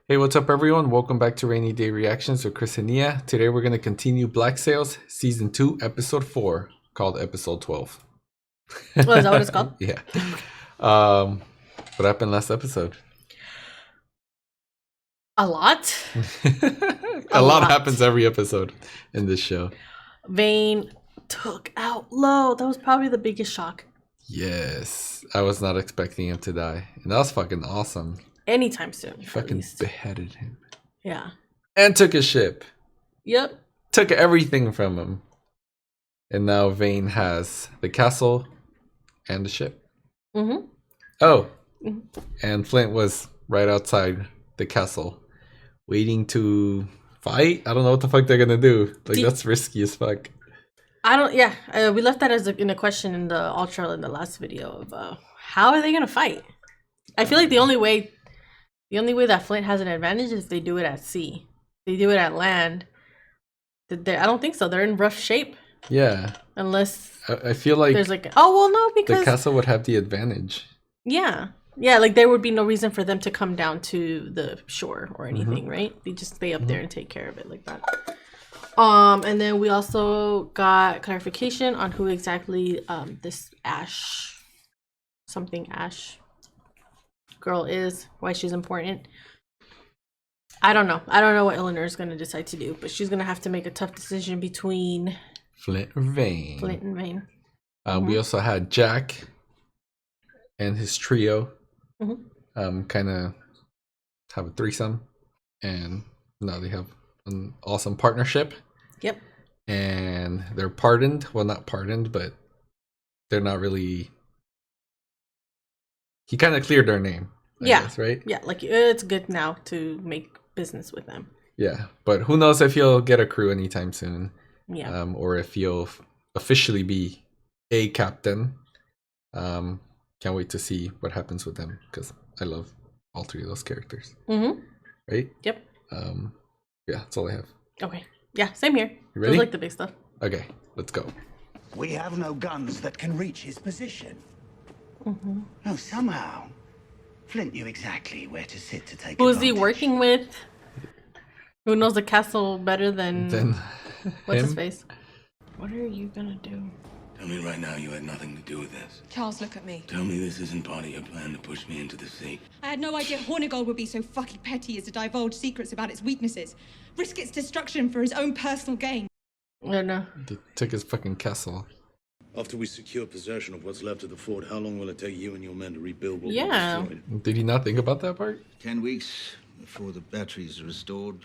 Hey, what's up, everyone? Welcome back to Rainy Day Reactions with Chris and Nia. Today we're going to continue Black Sails Season 2, Episode 4, called Episode 12. Oh, is that what it's called? Yeah. What happened last episode? A lot. A lot happens every episode in this show. Vane took out Low. That was probably the biggest shock. Yes. I was not expecting him to die. And that was fucking awesome. Anytime soon. He fucking beheaded him. Yeah. And took his ship. Yep. Took everything from him. And now Vane has the castle and the ship. Mm-hmm. Oh. Mm-hmm. And Flint was right outside the castle waiting to fight. I don't know what the fuck they're gonna do. Like, that's risky as fuck. We left that as in a question in the ultra in the last video of how are they gonna fight? I feel like the only way that Flint has an advantage is if they do it at sea. If they do it at land. I don't think so. They're in rough shape. Yeah. Unless I feel like there's like no, because the castle would have the advantage. Yeah. Yeah, like there would be no reason for them to come down to the shore or anything, right? They just stay up there and take care of it like that. And then we also got clarification on who exactly this Ash girl is, why she's important. I don't know what Eleanor is going to decide to do, but she's going to have to make a tough decision between Flint and Vane. We also had Jack and his trio kind of have a threesome, and now they have an awesome partnership. Yep. And they're pardoned. Well, not pardoned, but they're not really. He kind of cleared their name. I guess, right? Yeah, like it's good now to make business with them. Yeah, but who knows if he'll get a crew anytime soon. Yeah. Or if he'll officially be a captain. Can't wait to see what happens with them, because I love all three of those characters. Right? Yep. Yeah, that's all I have. Okay. Yeah, same here. You ready? I like the big stuff. Okay, let's go. We have no guns that can reach his position. No, somehow, Flint knew exactly where to sit to take Who's advantage. he working with? Who knows the castle better than what's his face? What are you gonna do? Tell me right now you had nothing to do with this. Charles, look at me. Tell me this isn't part of your plan to push me into the sea. I had no idea Hornigold would be so fucking petty as to divulge secrets about its weaknesses. Risk its destruction for his own personal gain. I don't know. They took his fucking castle. After we secure possession of what's left of the fort, how long will it take you and your men to rebuild what was destroyed? Did he not think about that part? 10 weeks before the batteries are restored.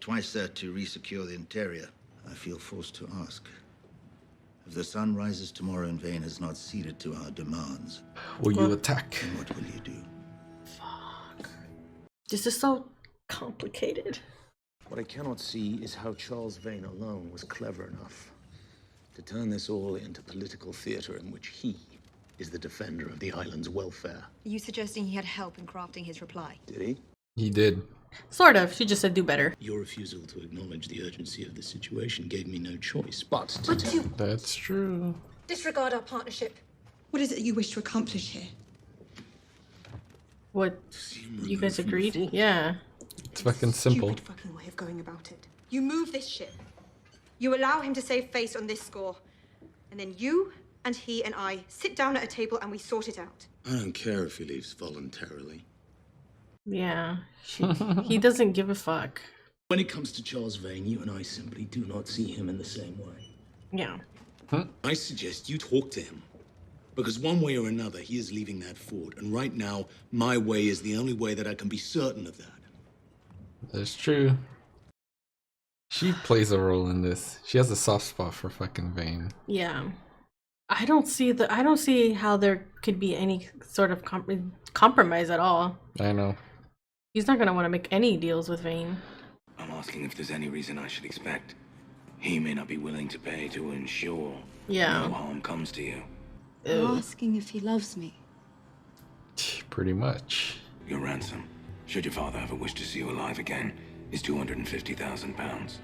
Twice that to resecure the interior. I feel forced to ask. If the sun rises tomorrow and Vane has not ceded to our demands, will you attack? then what will you do? Fuck. This is so complicated. What I cannot see is how Charles Vane alone was clever enough to turn this all into political theater in which he is the defender of the island's welfare. Are you suggesting he had help in crafting his reply? Did he? He did. Sort of. She just said do better. Your refusal to acknowledge the urgency of the situation gave me no choice but to But tell to That's true. disregard our partnership. What is it you wish to accomplish here? What? You guys agreed? Yeah. It's fucking simple. Stupid fucking way of going about it. You move this ship. You allow him to save face on this score. And then you and he and I sit down at a table and we sort it out. I don't care if he leaves voluntarily. Yeah. He doesn't give a fuck. When it comes to Charles Vane, you and I simply do not see him in the same way. Yeah. I suggest you talk to him. Because one way or another, he is leaving that fort. And right now, my way is the only way that I can be certain of that. That's true. She plays a role in this. She has a soft spot for fucking Vane. Yeah. I don't see how there could be any sort of compromise at all. I know. He's not going to want to make any deals with Vane. I'm asking if there's any reason I should expect he may not be willing to pay to ensure no harm comes to you. I'm asking if he loves me. Pretty much. Your ransom, should your father ever wish to see you alive again, is £250,000.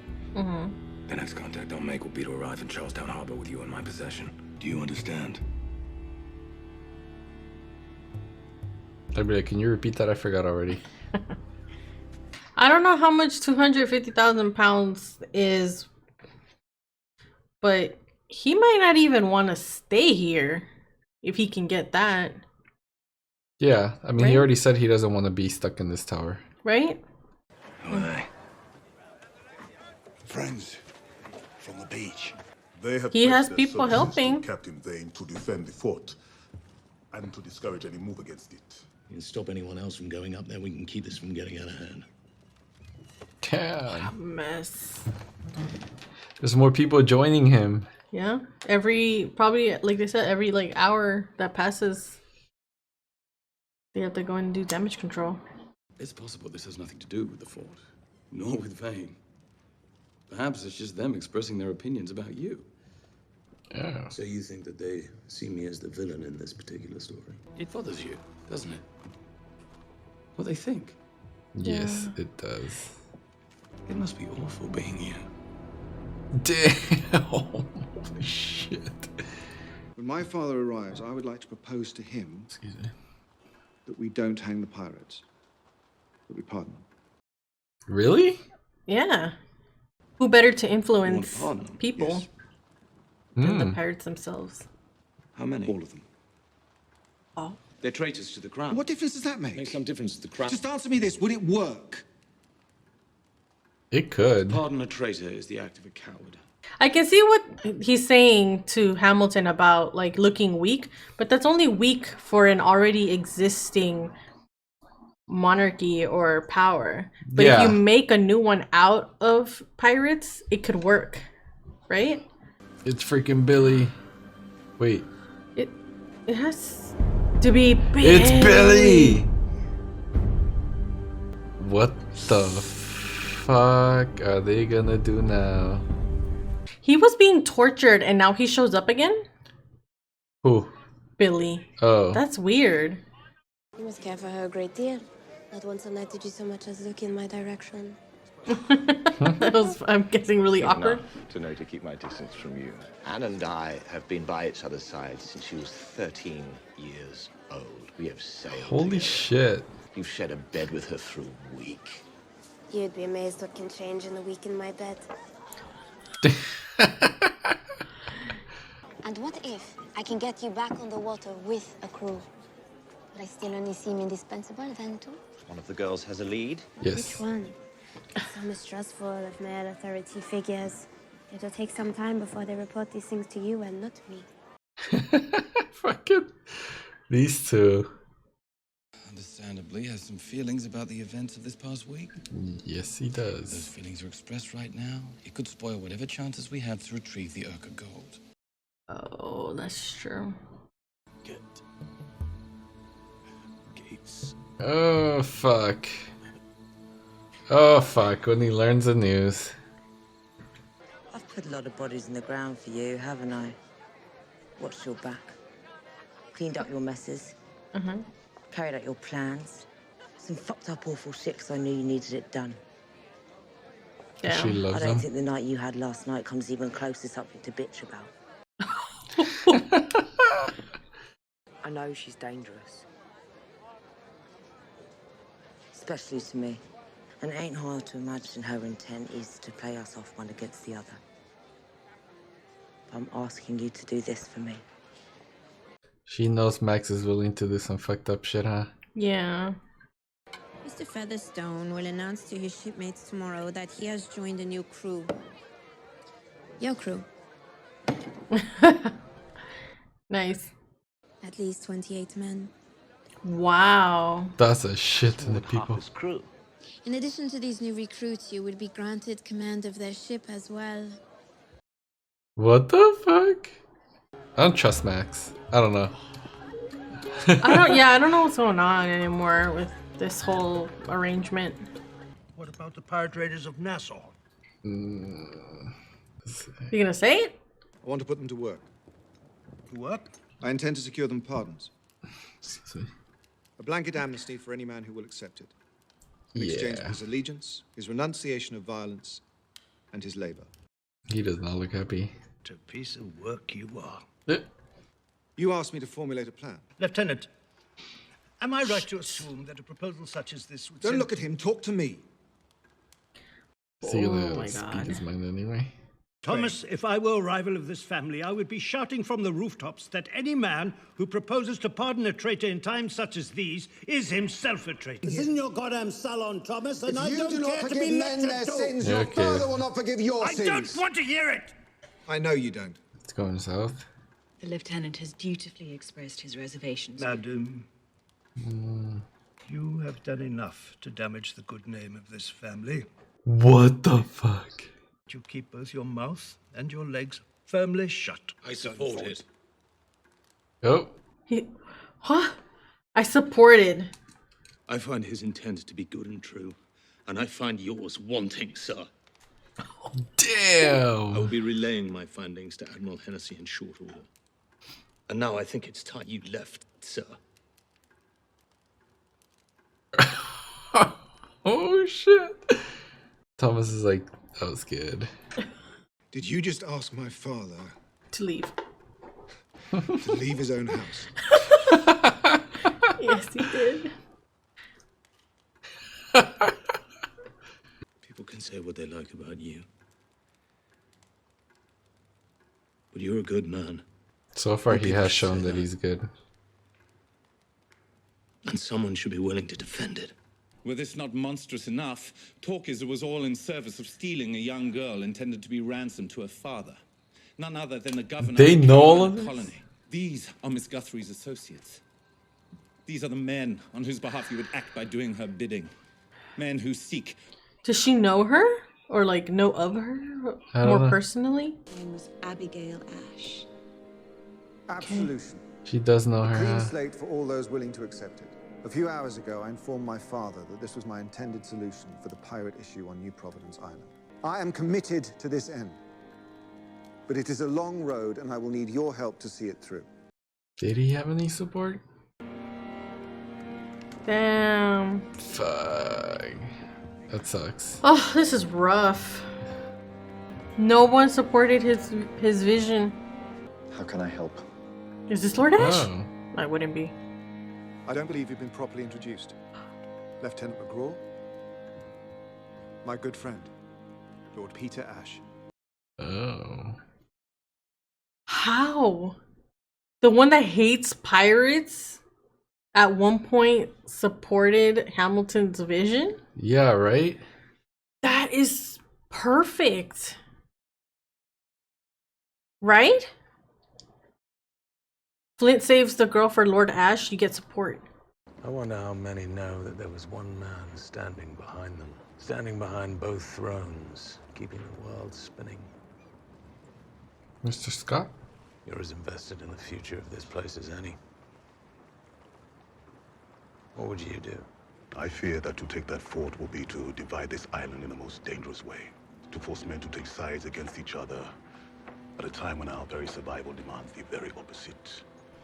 The next contact I'll make will be to arrive in Charlestown Harbor with you in my possession. Do you understand? I'd be like, can you repeat that? I forgot already. I don't know how much 250,000 pounds is, but he might not even want to stay here if he can get that. Yeah, I mean, right? He already said he doesn't want to be stuck in this tower. Right? Who are they? Friends from the beach. They have He has pledged their people services to helping. Captain Vane to defend the fort and to discourage any move against it. You can stop anyone else from going up there. We can keep this from getting out of hand. Yeah. Mess. There's more people joining him. Yeah. Probably, like they said, every like hour that passes, they have to go and do damage control. It's possible this has nothing to do with the fort, nor with Vane. Perhaps it's just them expressing their opinions about you. Yeah. So you think that they see me as the villain in this particular story? It bothers you, doesn't it? What they think. Yes, it does. It must be awful being you. Damn. Holy shit. When my father arrives, I would like to propose to him that we don't hang the pirates, that we pardon them. Really? Yeah. Who better to influence pardon? people Yes. than the pirates themselves? How many? All of them. Oh. They're traitors to the crown. What difference does that make? Makes some difference to the crown. Just answer me this, would it work? It could. Pardon a traitor is the act of a coward. I can see what he's saying to Hamilton about like looking weak, but that's only weak for an already existing monarchy or power. But if you make a new one out of pirates, it could work, right? It's freaking Billy. Wait. It has to be Billy. It's Billy! What the fuck are they gonna do now? He was being tortured and now he shows up again? Who? Billy. Oh. That's weird. You must care for her a great deal. Not once a night did you so much as look in my direction. That was, I'm guessing, really awkward. To know to keep my distance from you. Anne and I have been by each other's side since she was 13 years old. We have sailed Holy together. shit. You've shared a bed with her through a week. You'd be amazed what can change in a week in my bed. And what if I can get you back on the water with a crew? But I still only seem indispensable then too? One of the girls has a lead. Yes. Which one? So mistrustful of male authority figures. It'll take some time before they report these things to you and not me. Fucking these two. Understandably, has some feelings about the events of this past week. Yes, he does. Those feelings are expressed right now. It could spoil whatever chances we have to retrieve the Urka gold. Oh, that's true. Get Gates. Oh, fuck. Oh, fuck, when he learns the news. I've put a lot of bodies in the ground for you, haven't I? Watched your back. Cleaned up your messes. Carried out your plans. Some fucked up awful shit 'cause I knew you needed it done. Yeah. She loves I don't them. think the night you had last night comes even close to something to bitch about. I know she's dangerous. Especially to me. And it ain't hard to imagine her intent is to play us off one against the other. But I'm asking you to do this for me. She knows Max is willing to do some fucked up shit, huh? Yeah. Mr. Featherstone will announce to his shipmates tomorrow that he has joined a new crew. Your crew. Nice. At least 28 men. Wow. That's a shit ton of people. Crew. In addition to these new recruits, you will be granted command of their ship as well. What the fuck? I don't trust Max. I don't know. I don't know what's going on anymore with this whole arrangement. What about the pirate raiders of Nassau? You gonna say it? I want to put them to work. To work? I intend to secure them pardons. A blanket amnesty for any man who will accept it. In exchange for his allegiance, his renunciation of violence, and his labor. He does not look happy. What a piece of work you are. You asked me to formulate a plan. Lieutenant, am I right to assume that a proposal such as this would Don't look at him, talk to me. See, oh speed his mind anyway. Thomas, if I were a rival of this family, I would be shouting from the rooftops that any man who proposes to pardon a traitor in times such as these is himself a traitor. This isn't your goddamn salon, Thomas, and If I you don't do not care to forgive be men their lectured sins, to. your Father will not forgive your I sins. don't want to hear it! I know you don't. It's going south. The lieutenant has dutifully expressed his reservations. Madam, you have done enough to damage the good name of this family. What the fuck? You keep both your mouth and your legs firmly shut. I support it. Oh. Huh? I supported. I find his intent to be good and true, and I find yours wanting, sir. Damn! I will be relaying my findings to Admiral Hennessy in short order. And now I think it's time you left, sir. Oh shit! Thomas is like, that was good. Did you just ask my father to leave? To leave his own house? Yes, he did. People can say what they like about you. But you're a good man. So far, he has shown that he's good. And someone should be willing to defend it. Were this not monstrous enough, Torquis was all in service of stealing a young girl intended to be ransomed to her father. None other than the governor They of the know all of Carolina this? colony. These are Miss Guthrie's associates. These are the men on whose behalf you would act by doing her bidding. Men who seek. Does she know her? Or like know of her more personally? Her name was Abigail Ash. Absolution. She does know A her. clean Huh? slate for all those willing to accept it. A few hours ago, I informed my father that this was my intended solution for the pirate issue on New Providence Island. I am committed to this end. But it is a long road, and I will need your help to see it through. Did he have any support? Damn. Fuck. That sucks. Oh, this is rough. No one supported his vision. How can I help? Is this Lord Ash? Oh. I wouldn't be. I don't believe you've been properly introduced. Lieutenant McGraw, my good friend, Lord Peter Ash. Oh. How? The one that hates pirates at one point supported Hamilton's vision? Yeah, right? That is perfect. Right? Flint saves the girl for Lord Ash, you get support. I wonder how many know that there was one man standing behind them, standing behind both thrones, keeping the world spinning. Mr. Scott? You're as invested in the future of this place as any. What would you do? I fear that to take that fort will be to divide this island in the most dangerous way. To force men to take sides against each other at a time when our very survival demands the very opposite.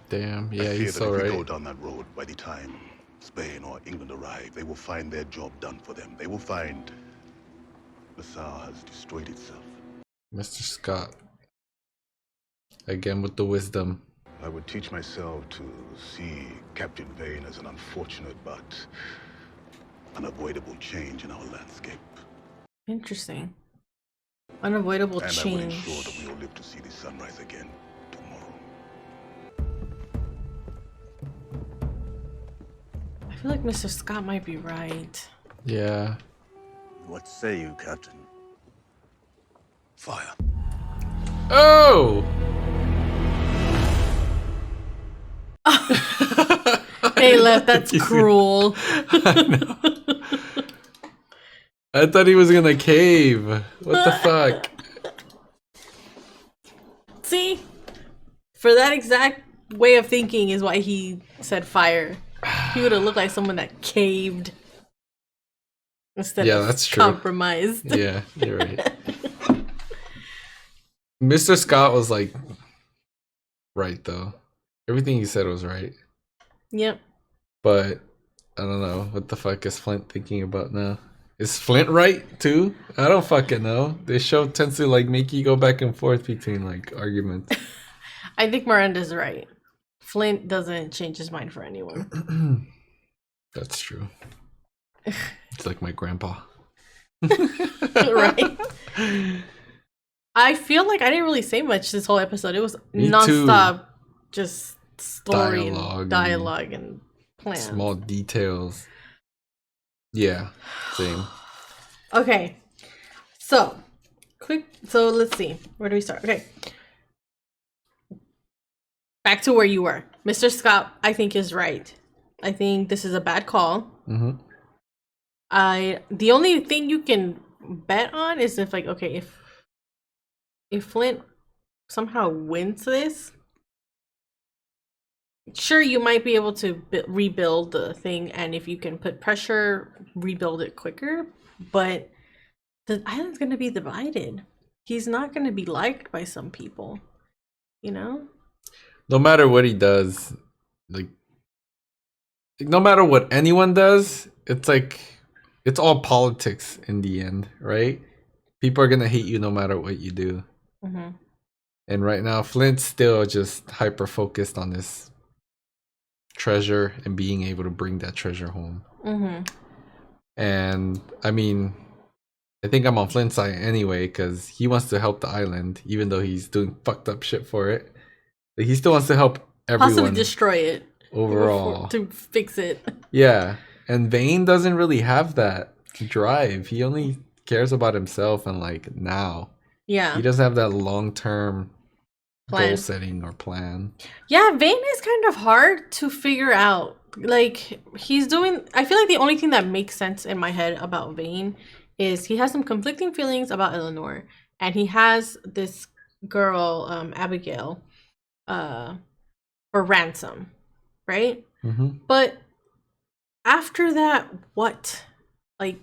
Damn, yeah, I fear he's that so if we right. go down that road, by the time Spain or England arrive, they will find their job done for them. They will find Nassau has destroyed itself. Mr. Scott. Again with the wisdom. I would teach myself to see Captain Vane as an unfortunate but unavoidable change in our landscape. Interesting. Unavoidable And change. I would ensure that we will live to see the sunrise again tomorrow. I feel like Mr. Scott might be right. Yeah. What say you, Captain? Fire. Oh! They left, that's cruel. I know. I thought he was gonna cave. What the fuck? See? For that exact way of thinking is why he said fire. He would have looked like someone that caved instead of that's true. compromised. Yeah, you're right. Mr. Scott was like right though. Everything he said was right. Yep. But I don't know. What the fuck is Flint thinking about now? Is Flint right too? I don't fucking know. This show tends to like make you go back and forth between like arguments. I think Miranda's right. Flint doesn't change his mind for anyone. That's true. It's like my grandpa. Right? I feel like I didn't really say much this whole episode. It was Me nonstop, too. just story and dialogue and and plans. small details. Yeah, same. Okay, so let's see. Where do we start? Okay, back to where you were. Mr. Scott, I think, is right. I think this is a bad call. Mm-hmm. The only thing you can bet on is if, like, okay, if Flint somehow wins this, sure, you might be able to rebuild the thing, and if you can put pressure, rebuild it quicker. But the island's gonna be divided. He's not gonna be liked by some people, you know? No matter what he does, like, no matter what anyone does, it's like, it's all politics in the end, right? People are gonna hate you no matter what you do. Mm-hmm. And right now, Flint's still just hyper focused on this treasure and being able to bring that treasure home. Mm-hmm. And I mean, I think I'm on Flint's side anyway, because he wants to help the island, even though he's doing fucked up shit for it. Like, he still wants to help everyone. Possibly destroy it overall to fix it. Yeah, and Vane doesn't really have that drive. He only cares about himself and, like, now. Yeah, he doesn't have that long-term plan. goal setting or plan. Yeah, Vane is kind of hard to figure out. Like, he's doing, I feel like the only thing that makes sense in my head about Vane is he has some conflicting feelings about Eleanor, and he has this girl, Abigail, for ransom, right? Mm-hmm. But after that, what? Like,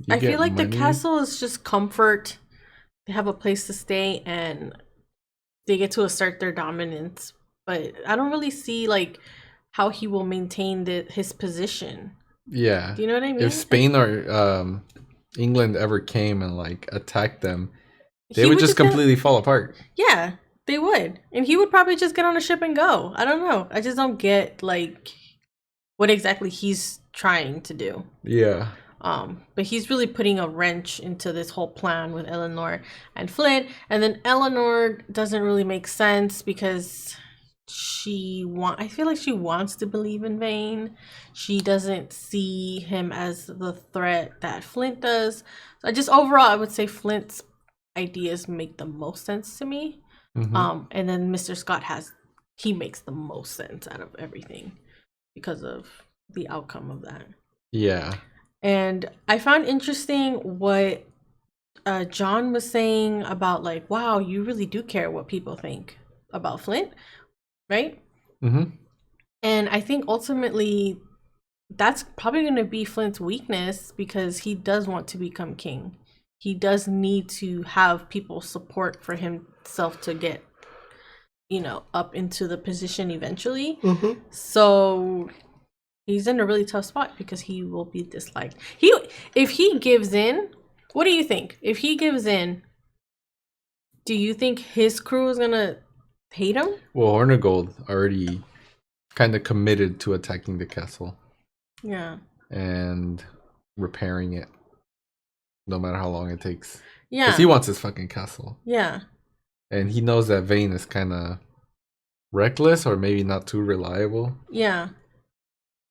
I feel like the castle is just comfort. They have a place to stay and they get to assert their dominance. But I don't really see, like, how he will maintain his position. Yeah. Do you know what I mean? If Spain or England ever came and, like, attacked them, they would just completely fall apart. Yeah, they would. And he would probably just get on a ship and go. I don't know. I just don't get, like, what exactly he's trying to do. Yeah. But he's really putting a wrench into this whole plan with Eleanor and Flint. And then Eleanor doesn't really make sense because I feel like she wants to believe in Vane. She doesn't see him as the threat that Flint does. So overall, I would say Flint's ideas make the most sense to me. Mm-hmm. And then Mr. Scott he makes the most sense out of everything because of the outcome of that. Yeah. And I found interesting what John was saying about, like, wow, you really do care what people think about Flint, right? Mm-hmm. And I think ultimately that's probably going to be Flint's weakness because he does want to become king. He does need to have people support for himself to get, up into the position eventually. Mm-hmm. So he's in a really tough spot because he will be disliked. If he gives in, what do you think? If he gives in, do you think his crew is gonna hate him? Well, Hornigold already kind of committed to attacking the castle. Yeah. And repairing it, no matter how long it takes. Yeah. Because he wants his fucking castle. Yeah. And he knows that Vane is kind of reckless or maybe not too reliable. Yeah.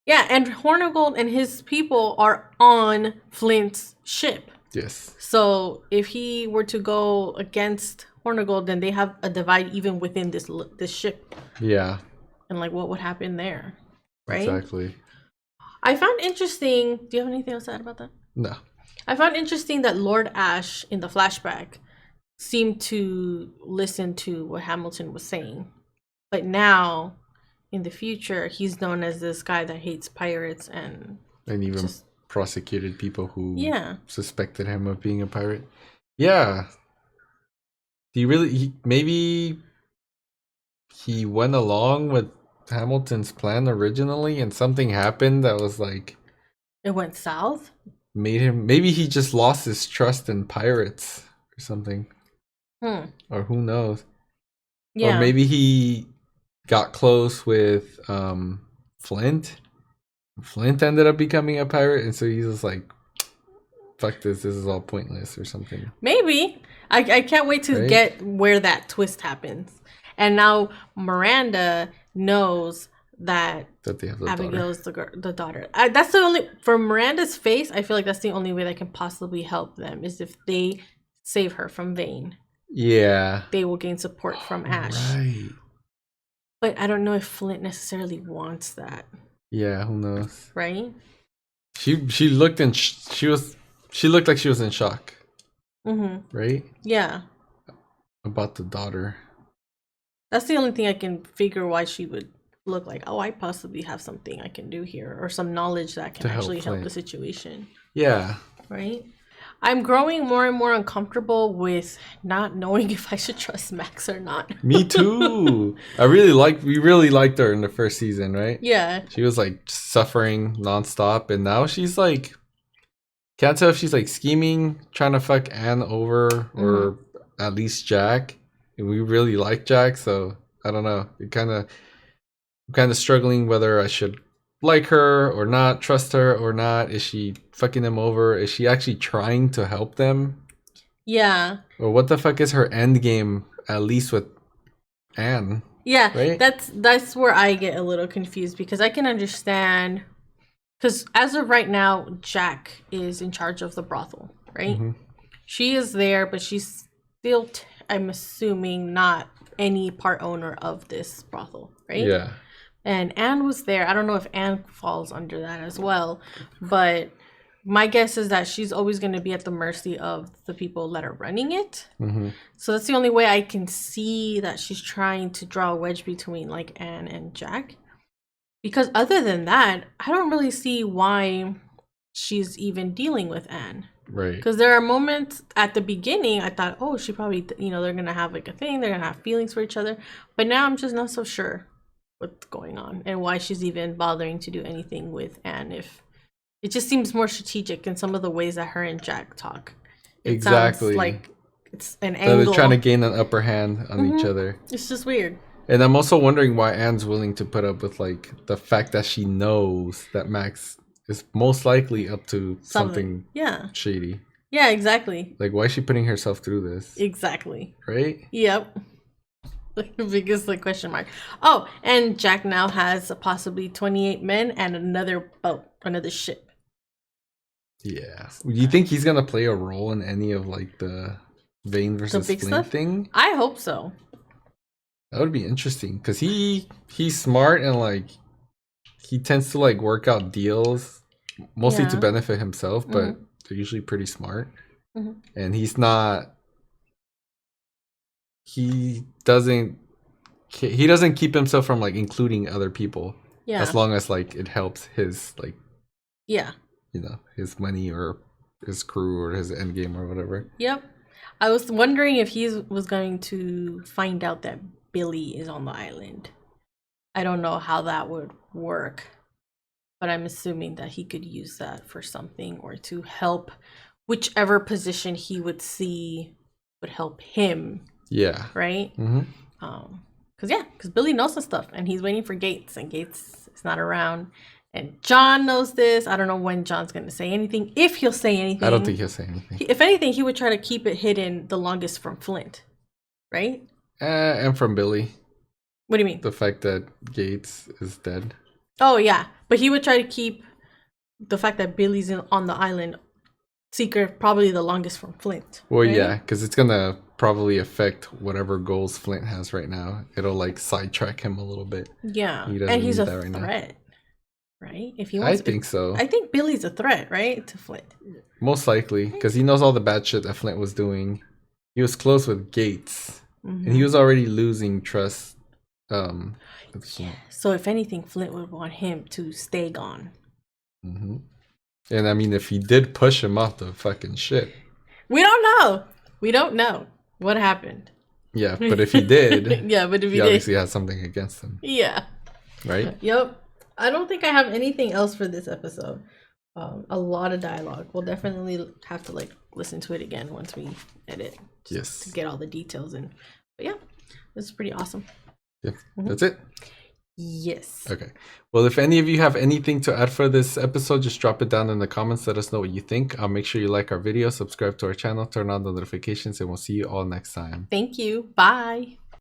Yeah, and Hornigold and his people are on Flint's ship. Yes. So if he were to go against Hornigold, then they have a divide even within this ship. Yeah. And, like, what would happen there, right? Exactly. I found interesting. Do you have anything else to add about that? No. I found interesting that Lord Ash in the flashback seemed to listen to what Hamilton was saying, but now, in the future, he's known as this guy that hates pirates and even prosecuted people who suspected him of being a pirate. Yeah. Maybe he went along with Hamilton's plan originally and something happened that was like... It went south? Maybe he just lost his trust in pirates or something. Or who knows. Yeah. Or maybe he got close with Flint. Flint ended up becoming a pirate, and so he's just like, fuck this is all pointless or something. Maybe. I can't wait to get where that twist happens. And now Miranda knows that they have the Abigail is the daughter. That's the only, for Miranda's face, I feel like that's the only way that can possibly help them is if they save her from Vane. Yeah. They will gain support from Ash. Right. But I don't know if Flint necessarily wants that. Yeah, who knows? Right? She looked she looked like she was in shock. Mm-hmm. Right? Yeah. About the daughter. That's the only thing I can figure why she would look like, oh, I possibly have something I can do here, or some knowledge that can actually help the situation. Yeah. Right? I'm growing more and more uncomfortable with not knowing if I should trust Max or not. Me too. we really liked her in the first season, right? Yeah. She was like suffering nonstop, and now she's like, can't tell if she's like scheming, trying to fuck Anne over, or at least Jack. And we really like Jack, so I don't know. I'm kind of struggling whether I should like her or not, trust her or not. Is she fucking them over? Is she actually trying to help them? Yeah. Or what the fuck is her end game, at least with Anne? Yeah, right? that's where I get a little confused, because I can understand, because as of right now, Jack is in charge of the brothel, right? Mm-hmm. She is there, but she's still, I'm assuming, not any part owner of this brothel, right? Yeah. And Anne was there. I don't know if Anne falls under that as well, but my guess is that she's always going to be at the mercy of the people that are running it. Mm-hmm. So that's the only way I can see that she's trying to draw a wedge between like Anne and Jack. Because other than that, I don't really see why she's even dealing with Anne. Right. Because there are moments at the beginning I thought, oh, she probably, they're going to have like a thing. They're going to have feelings for each other. But now I'm just not so sure what's going on and why she's even bothering to do anything with Anne. If it just seems more strategic in some of the ways that her and Jack talk. It sounds like it's an angle. They're trying to gain an upper hand on each other. It's just weird. And I'm also wondering why Anne's willing to put up with like the fact that she knows that Max is most likely up to something shady. Yeah, exactly. Like, why is she putting herself through this? Exactly. Right? Yep. The biggest question mark. Oh, and Jack now has possibly 28 men and another boat, another ship. Yeah. Do you think he's gonna play a role in any of like the Vane versus Flint thing? I hope so. That would be interesting because he's smart and like he tends to like work out deals mostly to benefit himself, but they're usually pretty smart. And he's not. He doesn't keep himself from like including other people. Yeah. As long as like it helps his like. Yeah. His money or his crew or his end game or whatever. Yep. I was wondering if he was going to find out that Billy is on the island. I don't know how that would work, but I'm assuming that he could use that for something or to help whichever position he would see would help him. Yeah. Right? Because Billy knows the stuff and he's waiting for Gates, and Gates is not around. And John knows this. I don't know when John's going to say anything, if he'll say anything. I don't think he'll say anything. If anything, he would try to keep it hidden the longest from Flint, right? And from Billy. What do you mean? The fact that Gates is dead. Oh, yeah. But he would try to keep the fact that Billy's on the island secret probably the longest from Flint. Well, right? Yeah, because it's going to probably affect whatever goals Flint has right now. It'll like sidetrack him a little bit. Yeah. And he's a threat. Right? If he wants, I think so. I think Billy's a threat, right, to Flint. Most likely, because he knows all the bad shit that Flint was doing. He was close with Gates, and he was already losing trust. So if anything, Flint would want him to stay gone. And I mean, if he did push him off the fucking ship, we don't know. We don't know what happened. Yeah, but if he did, yeah, but if he obviously has something against him. Yeah. Right. Yep. I don't think I have anything else for this episode. A lot of dialogue. We'll definitely have to like listen to it again once we edit. To get all the details in. But yeah, this is pretty awesome. Yeah, that's it. Yes. Okay. Well, if any of you have anything to add for this episode, just drop it down in the comments. Let us know what you think. Make sure you like our video, subscribe to our channel, turn on the notifications, and we'll see you all next time. Thank you. Bye.